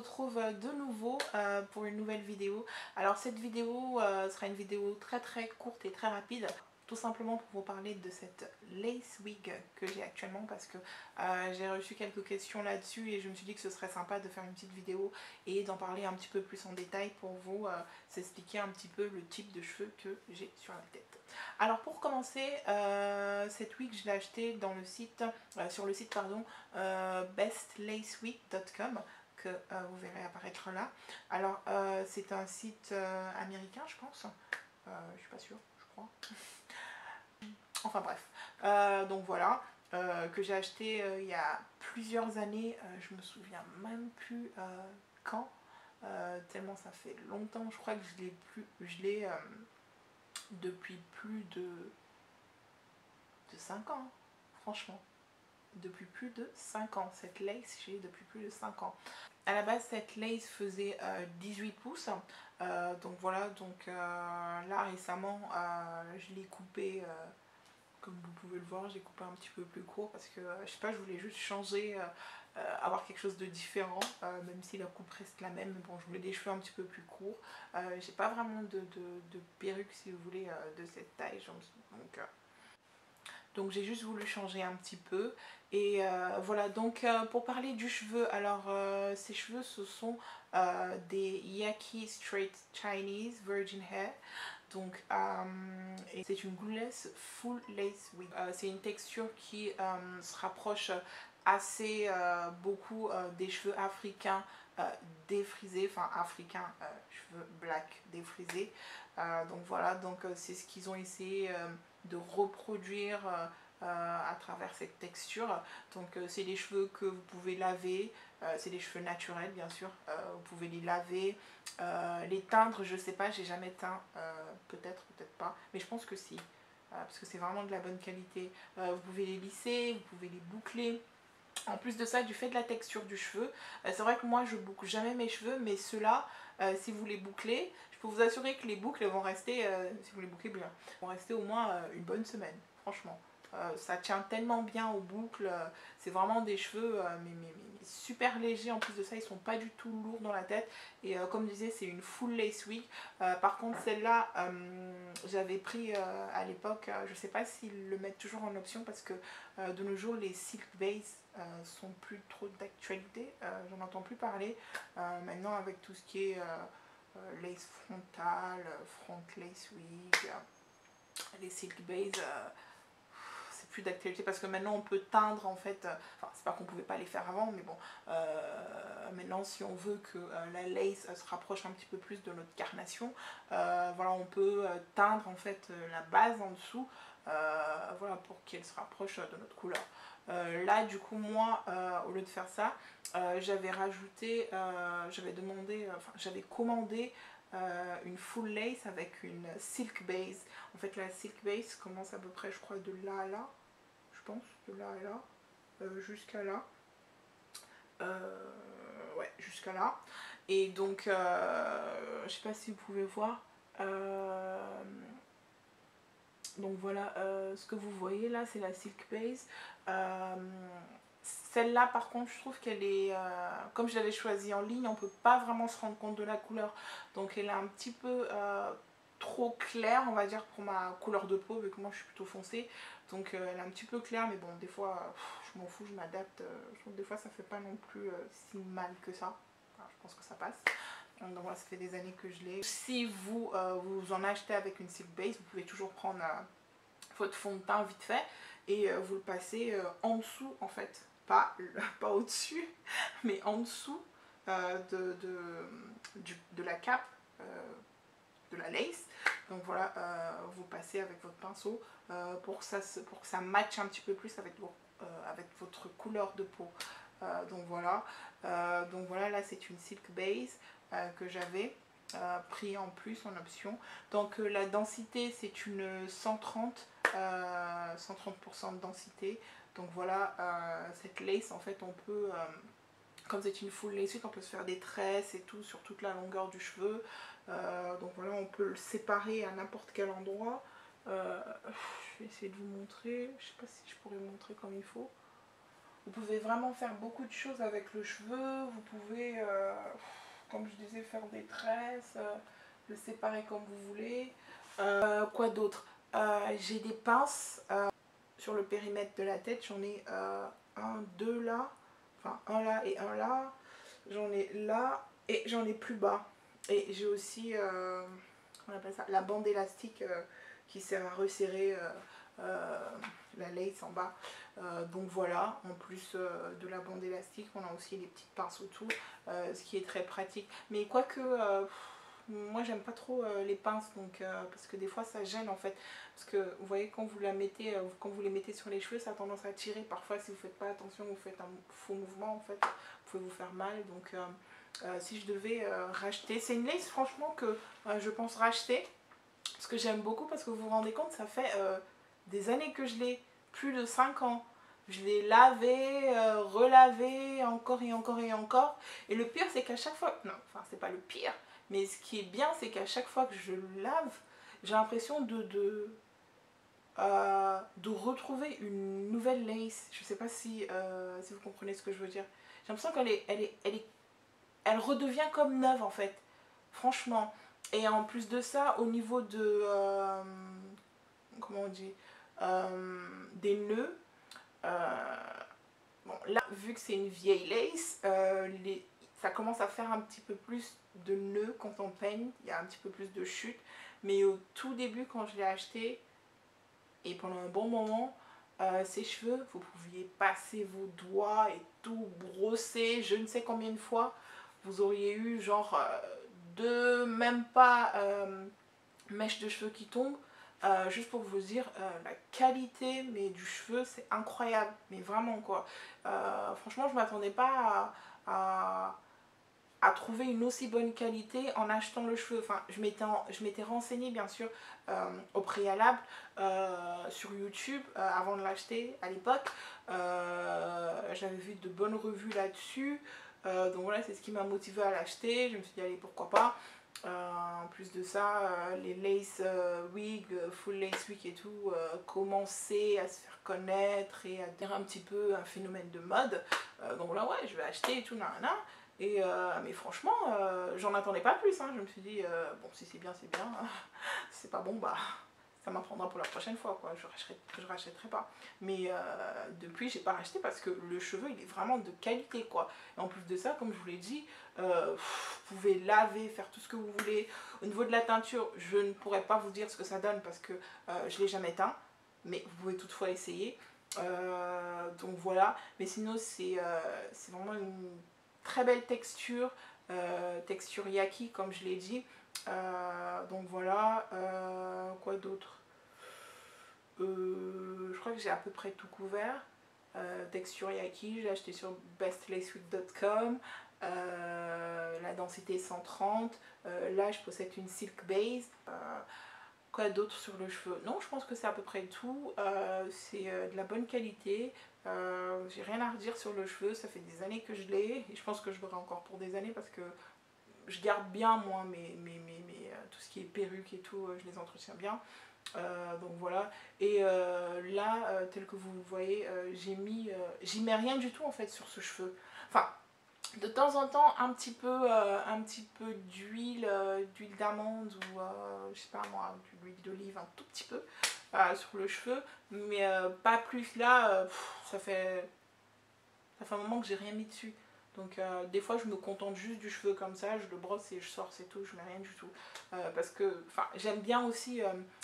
retrouve de nouveau pour une nouvelle vidéo. Alors cette vidéo sera une vidéo très courte et très rapide. Tout simplement pour vous parler de cette lace wig que j'ai actuellement parce que j'ai reçu quelques questions là-dessus et je me suis dit que ce serait sympa de faire une petite vidéo et d'en parler un petit peu plus en détail pour vous s'expliquer un petit peu le type de cheveux que j'ai sur la tête. Alors pour commencer, cette wig je l'ai achetée dans le site, sur le site bestlacewig.com que vous verrez apparaître là. Alors c'est un site américain je pense, je suis pas sûre, je crois. Enfin bref, donc voilà, que j'ai acheté il y a plusieurs années, je me souviens même plus quand, tellement ça fait longtemps, je crois que je l'ai depuis plus de 5 ans, franchement. Depuis plus de 5 ans, cette lace j'ai depuis plus de 5 ans. À la base cette lace faisait 18 pouces, donc voilà, donc là récemment je l'ai coupé. Comme vous pouvez le voir, j'ai coupé un petit peu plus court parce que je sais pas, je voulais juste changer, avoir quelque chose de différent, même si la coupe reste la même. Mais bon, je voulais des cheveux un petit peu plus courts. J'ai pas vraiment de perruque, si vous voulez, de cette taille. Donc j'ai juste voulu changer un petit peu. Et voilà, donc pour parler du cheveu, alors ces cheveux ce sont des Yaki Straight Chinese Virgin Hair. Donc c'est une glueless full lace wig. C'est une texture qui se rapproche assez beaucoup des cheveux africains défrisés, enfin africains, cheveux black défrisés. Donc voilà, donc c'est ce qu'ils ont essayé de reproduire à travers cette texture. Donc c'est des cheveux que vous pouvez laver, c'est des cheveux naturels bien sûr, vous pouvez les laver, les teindre, je sais pas, j'ai jamais teint, peut-être pas, mais je pense que si, parce que c'est vraiment de la bonne qualité. Vous pouvez les lisser, vous pouvez les boucler. En plus de ça, du fait de la texture du cheveu, c'est vrai que moi je boucle jamais mes cheveux, mais ceux-là, si vous les bouclez, je peux vous assurer que les boucles vont rester, si vous les bouclez bien, vont rester au moins une bonne semaine, franchement. Ça tient tellement bien aux boucles, c'est vraiment des cheveux mais super légers. En plus de ça, ils sont pas du tout lourds dans la tête. Et comme je disais, c'est une full lace wig. Par contre, celle-là, j'avais pris à l'époque, je sais pas s'ils le mettent toujours en option parce que de nos jours, les silk base sont plus trop d'actualité. J'en entends plus parler. Maintenant, avec tout ce qui est lace frontale, front lace wig, les silk base, c'est plus d'actualité parce que maintenant on peut teindre en fait, enfin c'est pas qu'on pouvait pas les faire avant, mais bon, maintenant si on veut que la lace se rapproche un petit peu plus de notre carnation, voilà, on peut teindre en fait la base en dessous, voilà, pour qu'elle se rapproche de notre couleur. Là du coup moi, au lieu de faire ça, j'avais rajouté, j'avais demandé, enfin j'avais commandé une full lace avec une silk base. En fait la silk base commence à peu près, je crois, de là à là, je pense, de là à là, jusqu'à là, ouais, jusqu'à là. Et donc je sais pas si vous pouvez voir, donc voilà, ce que vous voyez là, c'est la silk base. Celle-là par contre je trouve qu'elle est, comme je l'avais choisie en ligne, on peut pas vraiment se rendre compte de la couleur, donc elle est un petit peu trop claire on va dire pour ma couleur de peau, vu que moi je suis plutôt foncée, donc elle est un petit peu claire, mais bon des fois je m'en fous, je m'adapte, je trouve que des fois ça fait pas non plus si mal que ça. Enfin, je pense que ça passe. Donc voilà, ça fait des années que je l'ai. Si vous vous en achetez avec une silk base, vous pouvez toujours prendre votre fond de teint vite fait et vous le passez en dessous en fait, pas au-dessus, mais en dessous de la cape de la lace. Donc voilà, vous passez avec votre pinceau pour que ça matche un petit peu plus avec votre couleur de peau. Donc voilà, là c'est une silk base que j'avais pris en plus en option. Donc la densité c'est une 130, 130% de densité. Donc voilà, cette lace en fait on peut, comme c'est une full lace, on peut se faire des tresses et tout sur toute la longueur du cheveu. Donc voilà, on peut le séparer à n'importe quel endroit. Je vais essayer de vous montrer, je sais pas si je pourrais vous montrer comme il faut. Vous pouvez vraiment faire beaucoup de choses avec le cheveu. Vous pouvez, comme je disais, faire des tresses, le séparer comme vous voulez. Quoi d'autre? J'ai des pinces sur le périmètre de la tête. J'en ai un, deux là. Enfin, un là et un là. J'en ai là et j'en ai plus bas. Et j'ai aussi, on appelle ça, la bande élastique qui sert à resserrer la lace en bas. Donc voilà, en plus de la bande élastique, on a aussi les petites pinces autour, ce qui est très pratique. Mais quoique, moi j'aime pas trop les pinces, donc, parce que des fois ça gêne en fait. Parce que vous voyez, quand vous la mettez, quand vous les mettez sur les cheveux, ça a tendance à tirer. Parfois, si vous faites pas attention, vous faites un faux mouvement en fait, vous pouvez vous faire mal. Donc si je devais racheter, c'est une lace franchement que je pense racheter. Ce que j'aime beaucoup, parce que vous vous rendez compte, ça fait des années que je l'ai, plus de 5 ans. Je l'ai lavé, relavé, encore et encore et encore. Et le pire, c'est qu'à chaque fois, non, enfin c'est pas le pire, mais ce qui est bien, c'est qu'à chaque fois que je le lave, j'ai l'impression de retrouver une nouvelle lace. Je sais pas si vous comprenez ce que je veux dire. J'ai l'impression elle redevient comme neuve en fait, franchement. Et en plus de ça, au niveau de, comment on dit, des nœuds, bon, là, vu que c'est une vieille lace, ça commence à faire un petit peu plus de nœuds quand on peigne, il y a un petit peu plus de chute. Mais au tout début, quand je l'ai acheté, et pendant un bon moment, ses cheveux, vous pouviez passer vos doigts et tout brosser, je ne sais combien de fois. Vous auriez eu genre deux, même pas mèches de cheveux qui tombent. Juste pour vous dire, la qualité mais du cheveu, c'est incroyable. Mais vraiment quoi. Franchement, je ne m'attendais pas à trouver une aussi bonne qualité en achetant le cheveu. Enfin, je m'étais renseignée bien sûr au préalable sur YouTube avant de l'acheter à l'époque. J'avais vu de bonnes revues là-dessus. Donc voilà, c'est ce qui m'a motivée à l'acheter. Je me suis dit, allez, pourquoi pas. En plus de ça, les lace wig, full lace wig et tout, commençaient à se faire connaître et à devenir un petit peu un phénomène de mode. Donc là, ouais, je vais acheter et tout, nanana. Et mais franchement, j'en attendais pas plus. Hein. Je me suis dit, bon, si c'est bien, c'est bien. Si c'est pas bon, bah, ça m'apprendra pour la prochaine fois. Quoi. Je rachèterai pas. Mais depuis, j'ai pas racheté parce que le cheveu, il est vraiment de qualité. Quoi. Et en plus de ça, comme je vous l'ai dit, vous pouvez laver, faire tout ce que vous voulez. Au niveau de la teinture, je ne pourrais pas vous dire ce que ça donne parce que je l'ai jamais teint. Mais vous pouvez toutefois essayer. Donc voilà. Mais sinon, c'est vraiment une très belle texture, texture yaki comme je l'ai dit. Donc voilà, quoi d'autre, je crois que j'ai à peu près tout couvert. Texture yaki, j'ai acheté sur bestlacewig.com. La densité 130. Là je possède une silk base. Quoi d'autre sur le cheveu? Non, je pense que c'est à peu près tout. C'est de la bonne qualité. J'ai rien à redire sur le cheveu, ça fait des années que je l'ai et je pense que je l'aurai encore pour des années parce que je garde bien moi tout ce qui est perruque et tout, je les entretiens bien. Donc voilà. Et là, tel que vous le voyez, j'y mets rien du tout en fait sur ce cheveu. Enfin, de temps en temps un petit peu d'huile d'amande ou je sais pas moi, de l'huile d'olive un tout petit peu sur le cheveu, mais pas plus. Là ça fait un moment que j'ai rien mis dessus, donc des fois je me contente juste du cheveu comme ça, je le brosse et je sors, c'est tout, je mets rien du tout, parce que j'aime bien aussi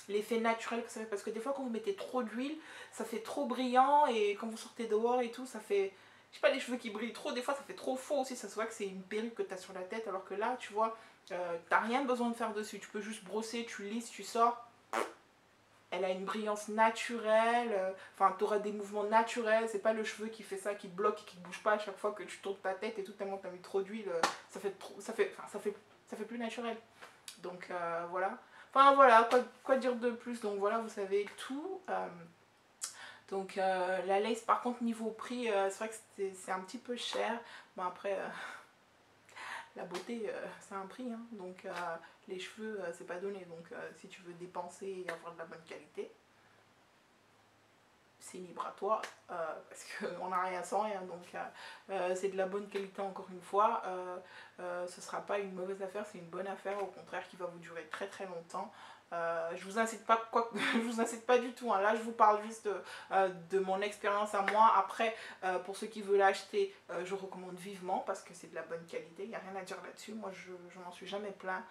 l'effet naturel que ça fait, parce que des fois quand vous mettez trop d'huile ça fait trop brillant et quand vous sortez dehors et tout ça fait, je sais pas, les cheveux qui brillent trop, des fois ça fait trop faux aussi, ça se voit que c'est une perruque que tu as sur la tête, alors que là tu vois, t'as rien besoin de faire dessus, tu peux juste brosser, tu lisses, tu sors. Elle a une brillance naturelle, enfin tu auras des mouvements naturels, c'est pas le cheveu qui fait ça, qui bloque et qui bouge pas à chaque fois que tu tournes ta tête et tout, tellement tu as mis trop d'huile, ça fait plus naturel. Donc voilà. Enfin voilà, quoi dire de plus, donc voilà, vous savez tout. Donc la lace par contre niveau prix, c'est vrai que c'est un petit peu cher. Bon après, la beauté c'est un prix, hein. Donc les cheveux c'est pas donné. Donc si tu veux dépenser et avoir de la bonne qualité, c'est libre à toi, parce qu'on n'a rien sans rien, donc c'est de la bonne qualité encore une fois. Ce sera pas une mauvaise affaire, c'est une bonne affaire, au contraire qui va vous durer très très longtemps. Je vous incite pas je vous incite pas du tout, hein. Là je vous parle juste de mon expérience à moi. Après pour ceux qui veulent l'acheter, je recommande vivement parce que c'est de la bonne qualité, il n'y a rien à dire là-dessus. Moi je m'en suis jamais plaint.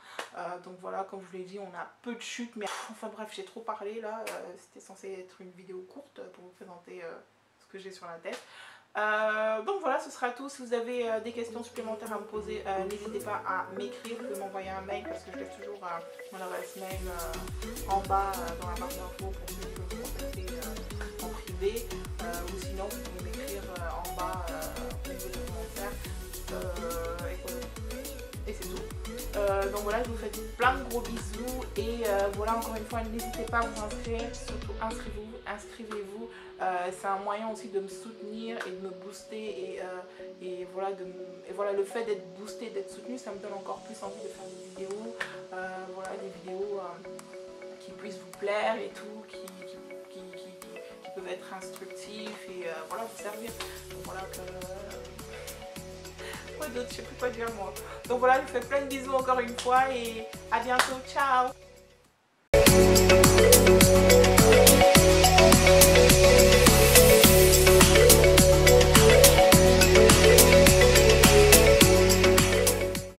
Donc voilà, comme je vous l'ai dit, on a peu de chutes, mais enfin bref, j'ai trop parlé là. C'était censé être une vidéo courte pour vous présenter ce que j'ai sur la tête. Donc voilà, ce sera tout. Si vous avez des questions supplémentaires à me poser, n'hésitez pas à m'écrire. Vous pouvez m'envoyer un mail parce que je laisse toujours mon adresse mail en bas dans la barre d'infos pour ceux qui veulent me contacter en privé. Ou sinon, vous pouvez m'écrire en bas au niveau des commentaires. Et c'est tout. Donc voilà, je vous fais plein de gros bisous. Et voilà, encore une fois, n'hésitez pas à vous inscrire. Surtout inscrivez-vous. C'est un moyen aussi de me soutenir et de me booster. Et voilà, le fait d'être boosté, d'être soutenu, ça me donne encore plus envie de faire des vidéos. Voilà, des vidéos qui puissent vous plaire et tout, qui peuvent être instructifs et voilà, vous servir. Donc voilà, quoi d'autre, je sais plus quoi dire moi. Donc voilà, je vous fais plein de bisous encore une fois et à bientôt, ciao.